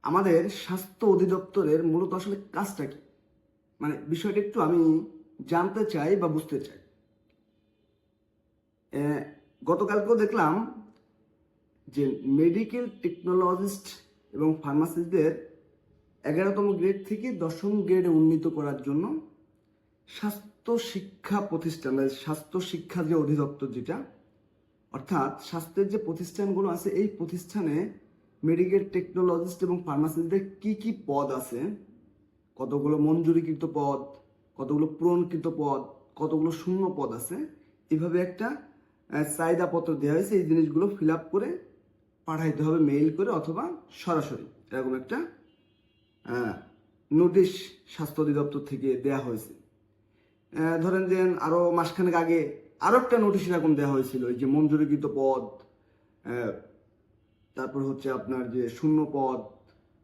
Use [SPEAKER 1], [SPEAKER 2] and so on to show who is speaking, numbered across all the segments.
[SPEAKER 1] আমাদের স্বাস্থ্য অধিদপ্তরের মূলত আসলে কাজটা কি? মানে বিষয়টা একটু আমি জানতে চাই বা বুঝতে চাই। গতকালকেও দেখলাম যে মেডিকেল টেকনোলজিস্ট এবং ফার্মাসিস্টদের 11তম গ্রেড থেকে 10ম গ্রেডে উন্নীত করার জন্য স্বাস্থ্য শিক্ষা প্রতিষ্ঠান, মানে স্বাস্থ্য শিক্ষা যে অধিদপ্তর যেটা, অর্থাৎ স্বাস্থ্যের যে প্রতিষ্ঠানগুলো আছে এই প্রতিষ্ঠানে মেডিকেল টেকনোলজিস্ট এবং ফার্মাসিস্টদের কি কি পদ আছে, কতগুলো মঞ্জুরিকৃত পদ, কতগুলো পূরণকৃত পদ, কতগুলো শূন্য পদ আছে, এভাবে একটা চাহিদাপত্র দেওয়া হয়েছে। এই জিনিসগুলো ফিল আপ করে পাঠাইতে হবে মেইল করে অথবা সরাসরি, এরকম একটা নোটিশ স্বাস্থ্য অধিদপ্তর থেকে দেয়া হয়েছে। ধরেন যে আরও মাসখানেক আগে আরও একটা নোটিশ এরকম দেওয়া হয়েছিল, এই যে মঞ্জুরিকৃত পদ, তারপর হচ্ছে আপনার যে শূন্য পদ,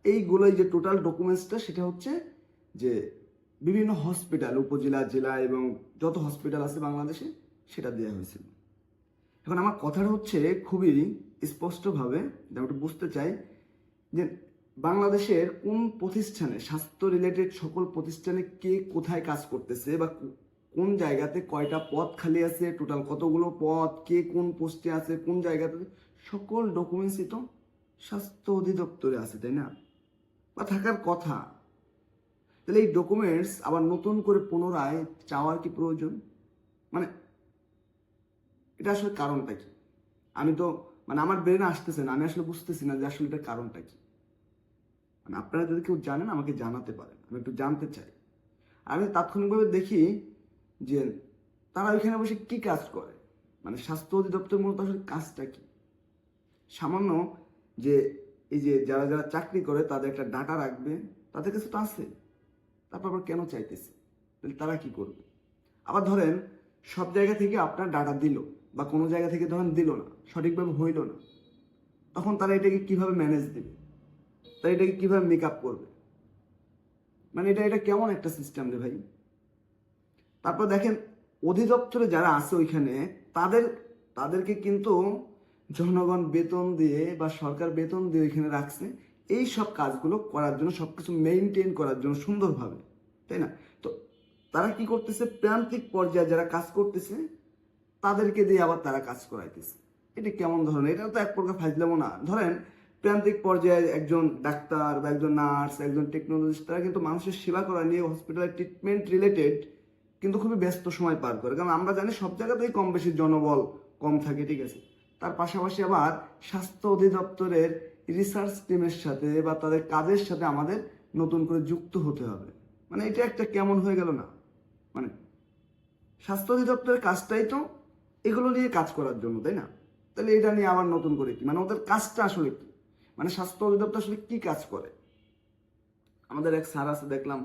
[SPEAKER 1] এইগুলোই যে টোটাল ডকুমেন্টসটা, সেটা হচ্ছে যে বিভিন্ন হসপিটাল, উপজেলা, জেলা এবং যত হসপিটাল আছে বাংলাদেশে, সেটা দেওয়া হয়েছিল। এখন আমার কথাটা হচ্ছে খুবই স্পষ্টভাবে আমি একটু বুঝতে চাই যে বাংলাদেশের কোন প্রতিষ্ঠানে, স্বাস্থ্য রিলেটেড সকল প্রতিষ্ঠানে কে কোথায় কাজ করতেছে বা কোন জায়গাতে কয়টা পদ খালি আছে, টোটাল কতগুলো পদ, কে কোন পোস্টে আছে, কোন জায়গাতে, সকল ডকুমেন্টসই তো স্বাস্থ্য অধিদপ্তরে আছে, তাই না? বা থাকার কথা। তাহলে এই ডকুমেন্টস আবার নতুন করে পুনরায় চাওয়ার কি প্রয়োজন? মানে এটা আসলে কারণটা কি? আমি তো আমার ব্রেনে আসতেছে না, আমি আসলে বুঝতেছি না যে আসলে এটার কারণটা কি। আপনারা যদি কেউ জানেন আমাকে জানাতে পারেন, আমি একটু জানতে চাই। আমি তাৎক্ষণিকভাবে দেখি যে তারা ওইখানে বসে কি কাজ করে, স্বাস্থ্য অধিদপ্তর মূলত আসলে কাজটা কি। সামান্য যে এই যে যারা যারা চাকরি করে তাদের একটা ডাটা রাখবে, তাদের কাছে তো আছে, তারপর আবার কেন চাইতেছে? তাহলে তারা কি করবে? আবার ধরেন সব জায়গা থেকে আপনার ডাটা দিল, বা কোনো জায়গা থেকে ধরেন দিল না, সঠিকভাবে হইল না, তখন তারা এটাকে কিভাবে ম্যানেজ দেবে, তারা এটাকে কিভাবে মেক আপ করবে? এটা কেমন একটা সিস্টেম রে ভাই। তারপর দেখেন অধিদপ্তরে যারা আছে ওইখানে, তাদেরকে কিন্তু জনগণ বেতন দিয়ে বা সরকার বেতন দিয়ে ওইখানে রাখছে এই সব কাজগুলো করার জন্য, সবকিছু মেইনটেইন করার জন্য সুন্দরভাবে, তাই না? তো তারা কি করতেছে, প্রান্তিক পর্যায়ে যারা কাজ করতেছে তাদেরকে দিয়ে আবার তারা কাজ করাইতেছে। এটা কেমন ধরনের? এটা তো এক প্রকার ফাজলামো না? ধরেন প্রান্তিক পর্যায়ে একজন ডাক্তার বা একজন নার্স, একজন টেকনোলজিস্ট, তারা কিন্তু মানুষের সেবা করা নিয়ে, হসপিটালের ট্রিটমেন্ট রিলেটেড কিন্তু খুবই ব্যস্ত সময় পার করে। কারণ আমরা জানি সব জায়গাতেই কম বেশি জনবল কম থাকে, ঠিক আছে? তার পাশাপাশি আবার স্বাস্থ্য অধিদপ্তরের রিসার্চ টিমের সাথে বা তাদের কাজের সাথে আমাদের নতুন করে যুক্ত হতে হবে। এটা একটা কেমন হয়ে গেল না? স্বাস্থ্য অধিদপ্তরের কাজটাই তো এগুলো নিয়ে কাজ করার জন্য, তাই না? তাহলে এটা নিয়ে আবার নতুন করে কি, ওদের কাজটা আসলে কি? স্বাস্থ্য অধিদপ্তর আসলে কি কাজ করে? আমাদের এক স্যার আছে, দেখলাম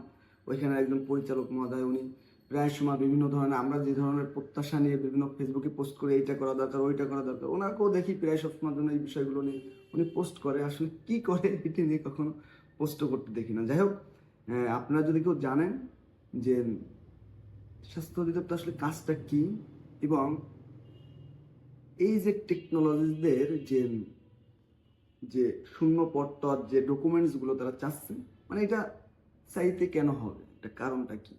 [SPEAKER 1] ওইখানে একজন পরিচালক মহোদয়, উনি প্রায় সময় বিভিন্ন ধরনের, আমরা যে ধরনের প্রত্যাশা নিয়ে বিভিন্ন ফেসবুকে পোস্ট করে এইটা করা দরকার, ওইটা করা দরকার, ওনাকেও দেখি প্রায় সবসময় জন্য এই বিষয়গুলো নিয়ে উনি পোস্ট করে। আসলে কি করে এটা নিয়ে কখনো পোস্টও করতে দেখি না। যাই হোক, আপনারা যদি কেউ জানেন যে স্বাস্থ্য অধিদপ্তর আসলে কাজটা কি, এবং এই যে টেকনোলজিদের যে যে শূন্য পদ, যে ডকুমেন্টসগুলো তারা চাচ্ছে, এটা চাইতে কেন হবে, এটা কারণটা কি?